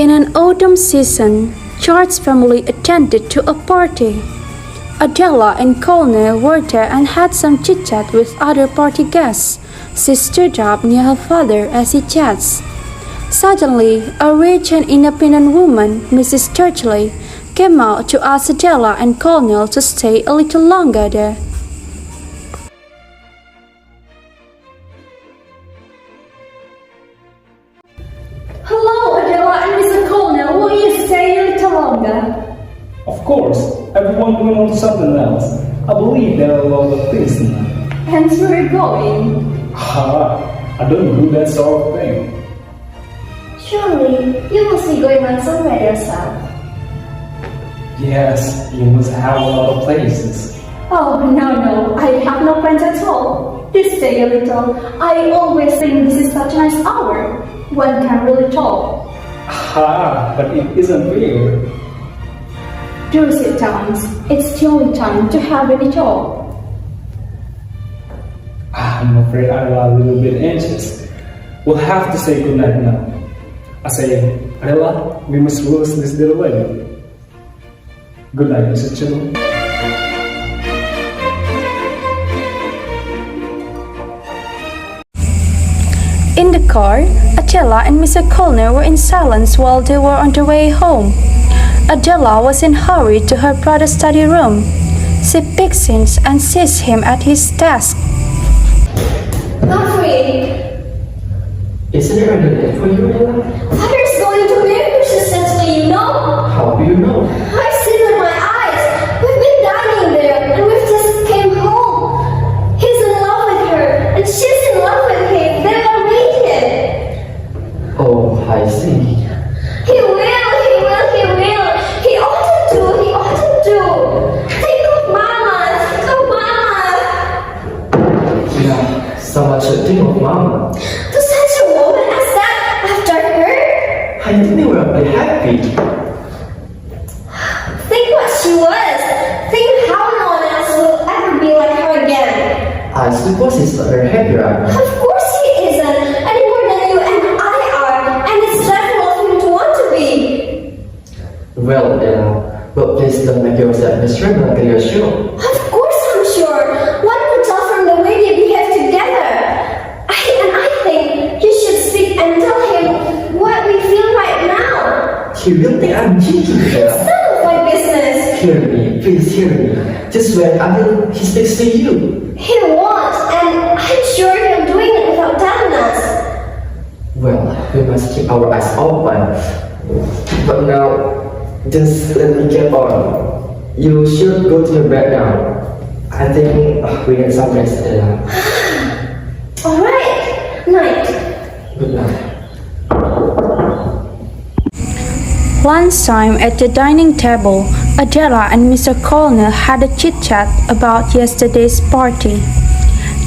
In an autumn season, George's family attended to a party. Adela and Colonel were there and had some chit-chat with other party guests. She stood up near her father as he chats. Suddenly, a rich and independent woman, Mrs. Churcley, came out to ask Adela and Colonel to stay a little longer there. Hello, Adela and Mr. Colonel. Will you stay a little longer? Of course, everyone going on to something else. I believe there are a lot of things tonight. Hence we're going. I don't do that sort of thing. Surely, you must be going on somewhere yourself. Yes, you must have a lot of places. Oh, no, I have no plans at all. Just stay a little. I always think this is such a nice hour. One can really talk. But it isn't fair. Do sit down. It's the only time to have any talk. I'm afraid I'm a little bit anxious. We'll have to say goodnight now. I say, Adela, we must release this little lady. Good night, Mr. Churcley. In the car, Adela and Mr. Colonel were in silence while they were on their way home. Adela was in a hurry to her brother's study room. She picked him and seized him at his desk. Godfrey! Isn't there any day for you, Adela? Father's going to marry Mrs. Churcley, you know? How do you know? I've seen with my eyes. We've been dining there and we've just came home. He's in love with her and she's in love with him. They are mated. Oh, I see. He will. He ought to. Think of Mama. Yeah, someone should think of Mama. To such a woman as that after her? I think they were a bit happy. Think what she was. Think how no one else will ever be like her again. I suppose he's not very happy, right? Of course he isn't, any more than you and I are, and it's dreadful of him to want to be. Well, Adela, but please don't make yourself miserable until you're sure. Of course I'm sure. One could tell from the way they behave together. I think you should speak and tell him what we feel right now. He will think I'm cheating, Adela. It's none of my business. Hear me, please hear me. Just wait until he speaks to you. He won't, and I'm sure he'll doing it without telling us. Well, we must keep our eyes open. But now, just let me get on. You should go to your bed now. I think we need some rest, Adela. Alright, night. Good night. Lunchtime at the dining table, Adela and Mr. Colonel had a chit-chat about yesterday's party.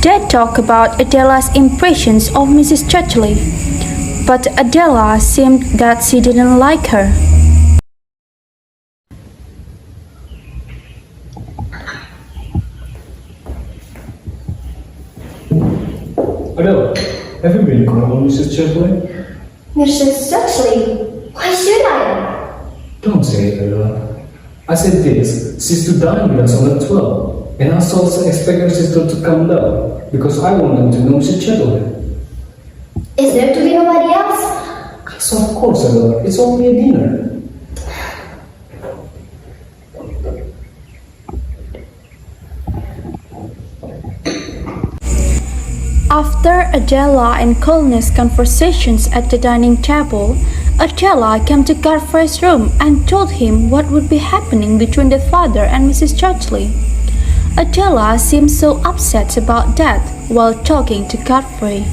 They talked about Adela's impressions of Mrs. Churcley, but Adela seemed that she didn't like her. Adela, have you been calling Mrs. Churcley? Mrs. Churcley, why should I? Don't say it, Adela. I said this, she's to dine with us on the 12th, and I also expect her sister to come down, because I want them to know Mrs. Churcley. Is there to be nobody else? So of course, Adela, it's only a dinner. After Adela and Colonel's conversations at the dining table, Adela came to Godfrey's room and told him what would be happening between the father and Mrs. Churcley. Adela seemed so upset about that while talking to Godfrey.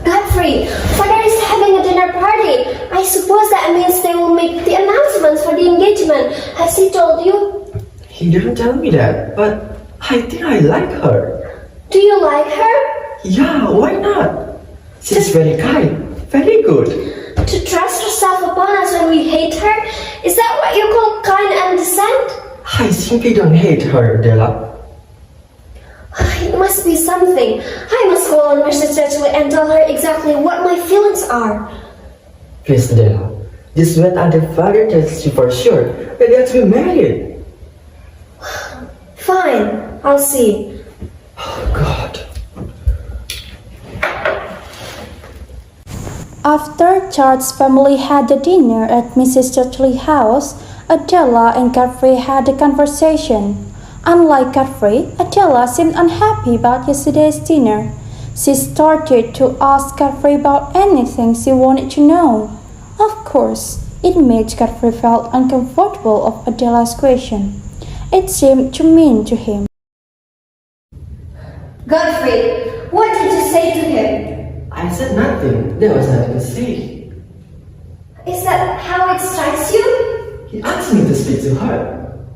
Godfrey, father is having a dinner party. I suppose that means they will make the announcements for the engagement. Has he told you? He didn't tell me that, but I think I like her. Do you like her? Yeah, why not? She's very kind, very good. To trust herself upon us when we hate her? Is that what you call kind and decent? I simply don't hate her, Adela. It must be something. I must call on Mr. Churchley and tell her exactly what my feelings are. Please, Adela, just wait until father tells you for sure that they have to be married. Fine, I'll see. Oh, God. After Charles' family had the dinner at Mrs. Churchley's house, Adela and Godfrey had a conversation. Unlike Godfrey, Adela seemed unhappy about yesterday's dinner. She started to ask Godfrey about anything she wanted to know. Of course, it made Godfrey feel uncomfortable of Adela's question. It seemed too mean to him. Godfrey, what did you say to him? I said nothing. There was nothing to say. Is that how it strikes you? He asked me to speak to her,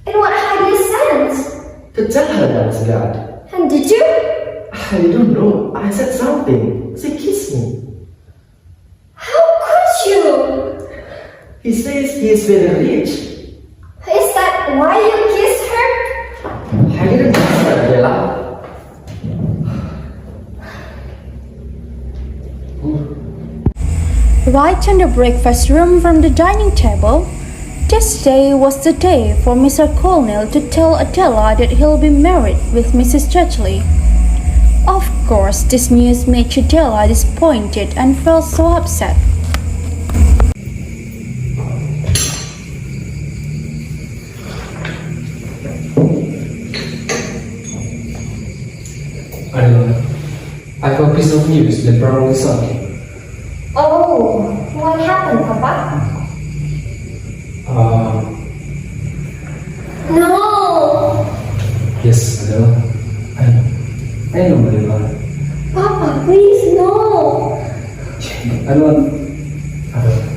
In what hideous sense? to tell her that I was God. And did you? I don't know. I said something. She kissed me. How could you? He says he is very rich. Is that why you kissed her? I didn't kiss her, Adela. Right in the breakfast room from the dining table, this day was the day for Mr. Colonel to tell Adela that he'll be married with Mrs. Churchley. Of course, this news made Adela disappointed and felt so upset. Adela, I have a piece of news that probably shocked you. Oh, what happened, Papa? No! Yes, Adela. I know, Adela. Papa, please, no! I don't want... Adela.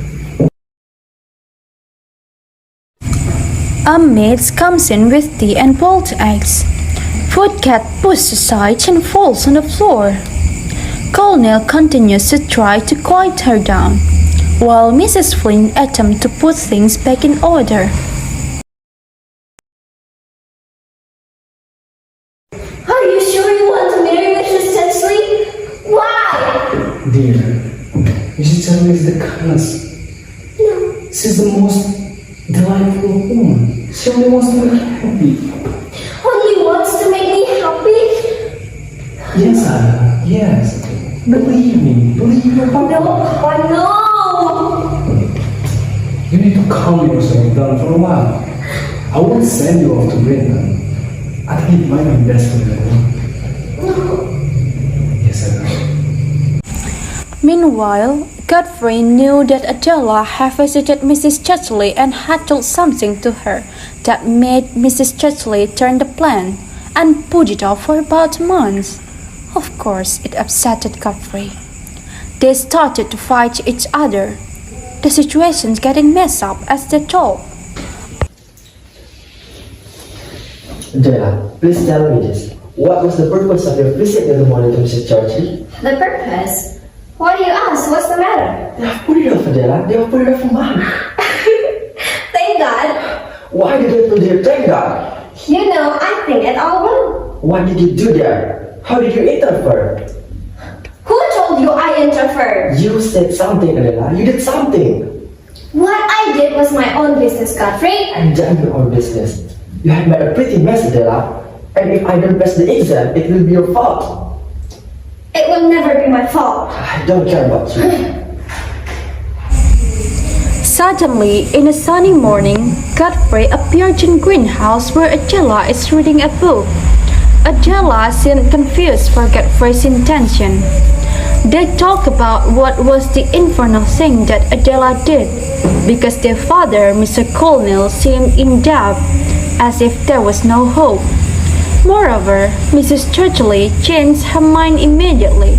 A maid comes in with tea and boiled eggs. Food gets pushed aside and falls on the floor. Colonel continues to try to quiet her down, while Mrs. Flynn attempts to put things back in order. Are you sure you want to marry Mrs. Churchley? Why? Dear, Mrs. Churchley is the kindest. She's the most delightful woman. She only wants to make you happy. Only wants to make me happy? Yes, Adela, yes. Believe me, believe your papa. No, Papa, no! You need to calm yourself down for a while. I won't send you off to Brenda. I think it might be best for you. Yes, Adela. Meanwhile, Godfrey knew that Adela had visited Mrs. Churchley and had told something to her that made Mrs. Churchley turn the plan and put it off for about a month. Of course, it upset Godfrey. They started to fight each other. The situation's getting messed up as they talk. Adela, please tell me this. What was the purpose of your visit in the morning to Mrs. Churchley? The purpose? Why do you ask? What's the matter? They have put it off, Adela. They have put it off for months. Thank God. Why did they put it? Thank God. You know, I think it all wrong. What did you do there? How did you interfere? Who told you I interfered? You said something, Adela. You did something. What I did was my own business, Godfrey. And done your own business. You have made a pretty mess, Adela. And if I don't pass the exam, it will be your fault. It will never be my fault. I don't care about you. Suddenly, in a sunny morning, Godfrey appeared in the greenhouse where Adela is reading a book. Adela seemed confused for Godfrey's intention. They talked about what was the infernal thing that Adela did, because their father, Mr. Colonel, seemed in doubt, as if there was no hope. Moreover, Mrs. Churchley changed her mind immediately.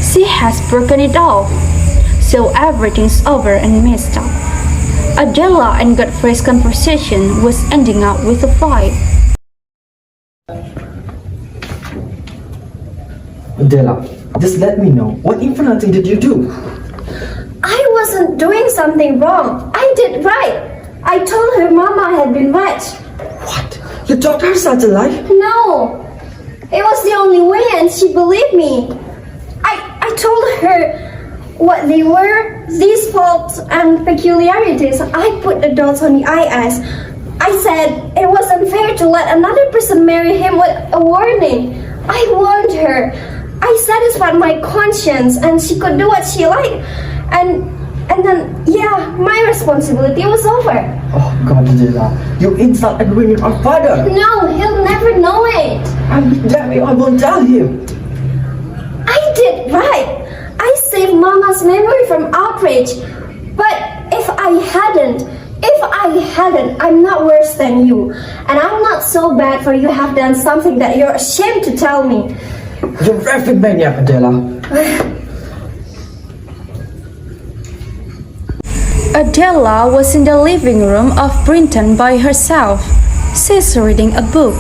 She has broken it off, so everything's over and messed up. Adela and Godfrey's conversation was ending up with a fight. Adela, just let me know. What infernal thing did you do? I wasn't doing something wrong. I did right. I told her Mama had been right. What? You taught her such a lie? No. It was the only way and she believed me. I told her what they were, these faults and peculiarities. I put the dots on the IS. I said it was unfair to let another person marry him with a warning. I warned her. I satisfied my conscience and she could do what she liked. And then, yeah, my responsibility was over. Oh God, Adela, you insult and ruin our father. No, he'll never know it. Devi, I won't tell him. I did right. I saved Mama's memory from outrage. But if I hadn't, I'm not worse than you. And I'm not so bad for you have done something that you're ashamed to tell me. You're effing maniac, Adela. Adela was in the living room of Brinton by herself. She's reading a book.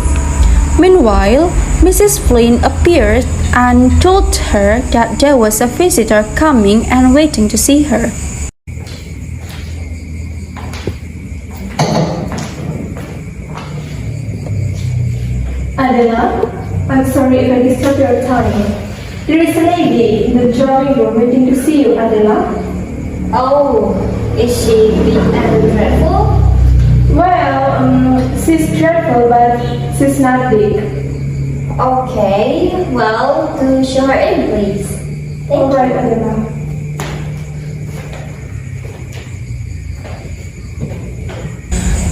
Meanwhile, Mrs. Flynn appeared and told her that there was a visitor coming and waiting to see her. Adela, I'm sorry if I disturbed your time. There is a lady in the drawing room waiting to see you, Adela. Oh, is she big and dreadful? Well, she's dreadful, but she's not big. Okay, well, do show her in, please. All right, Adela.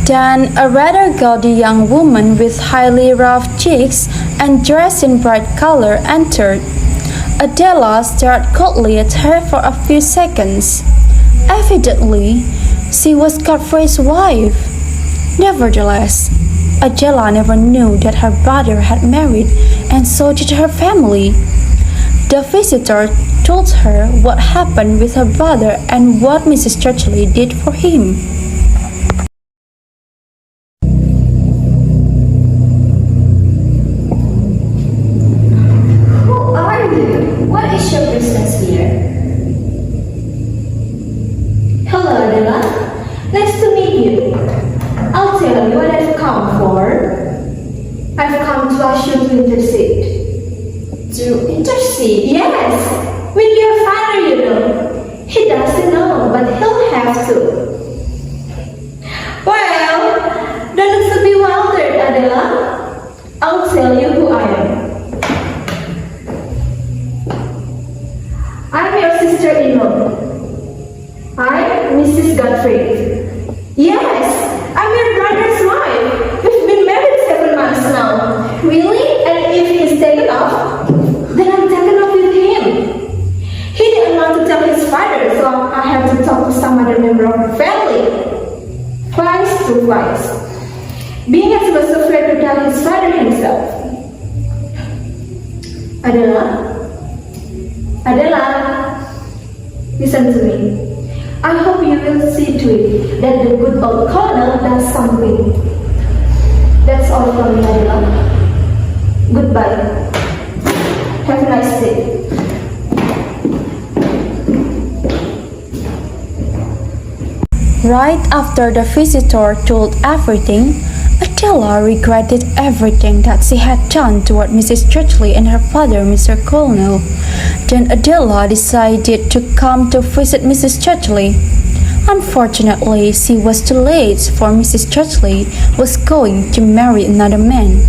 Then a rather gaudy young woman with highly rough cheeks and dressed in bright color entered. Adela stared coldly at her for a few seconds. Evidently, she was Godfrey's wife. Nevertheless, Adela never knew that her brother had married, and so did her family. The visitor told her what happened with her brother and what Mrs. Churcley did for him. Who are you? What is your business here? Hello, Adela. Nice to meet you. I'll tell you what I've come for. I've come to ask you to intercede. To intercede? Yes, with your father, you know. He doesn't know, but he'll have to. Well, don't look so bewildered, Adela. I'll tell you who I am. I'm your sister-in-law. I'm Mrs. Godfrey. Yes, I'm your brother's wife. We've been married 7 months now. Really? And if he's taken off, then I'm taken off with him. He didn't want to tell his father, so I had to talk to some other member of the family. Twice to twice. Being as he was afraid to tell his father himself. Adela, listen to me. I hope you will see to it that the good old colonel does something. That's all from me, Adela. Goodbye. Have a nice day. Right after the visitor told everything, Adela regretted everything that she had done toward Mrs. Churchley and her father, Mr. Colonel. Then Adela decided to come to visit Mrs. Churchley. Unfortunately, she was too late, for Mrs. Churchley was going to marry another man.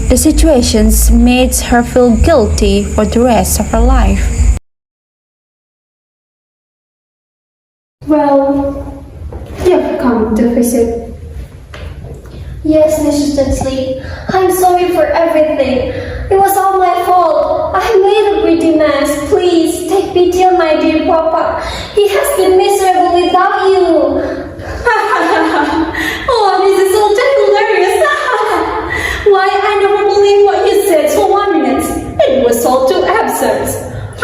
The situation made her feel guilty for the rest of her life. Well, you've come to visit. Yes, Mrs. Churchley. I'm sorry for everything. It was all my fault. I made a pretty mess. Please take pity on my dear Papa. He has been miserable without you. Oh, this is so hilarious. Why, I never believed what you said for 1 minute. It was all too absurd.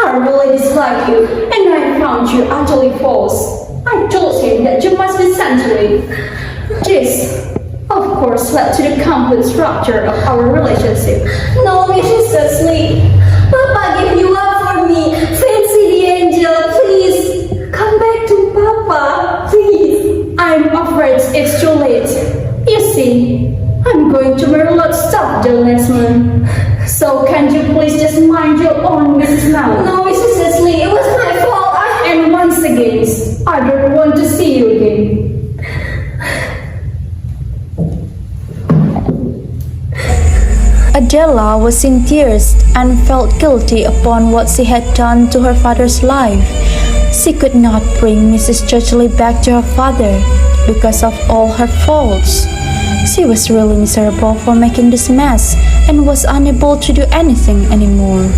I really dislike you, and I found you utterly false. I told him that you must be sent away. This, of course, led to the complete rupture of our relationship. No, Mrs. Churchley. Papa gave you up for me. Fancy the angel. Please, come back to Papa. Please. I'm afraid it's too late. You see, I'm going to marry Lord Stockdale next month. So can you please just mind your own business now? No, Mrs. Leslie, it was my fault. And once again, I don't want to see you again. Adela was in tears and felt guilty upon what she had done to her father's life. She could not bring Mrs. Churchley back to her father because of all her faults. She was really miserable for making this mess and was unable to do anything anymore.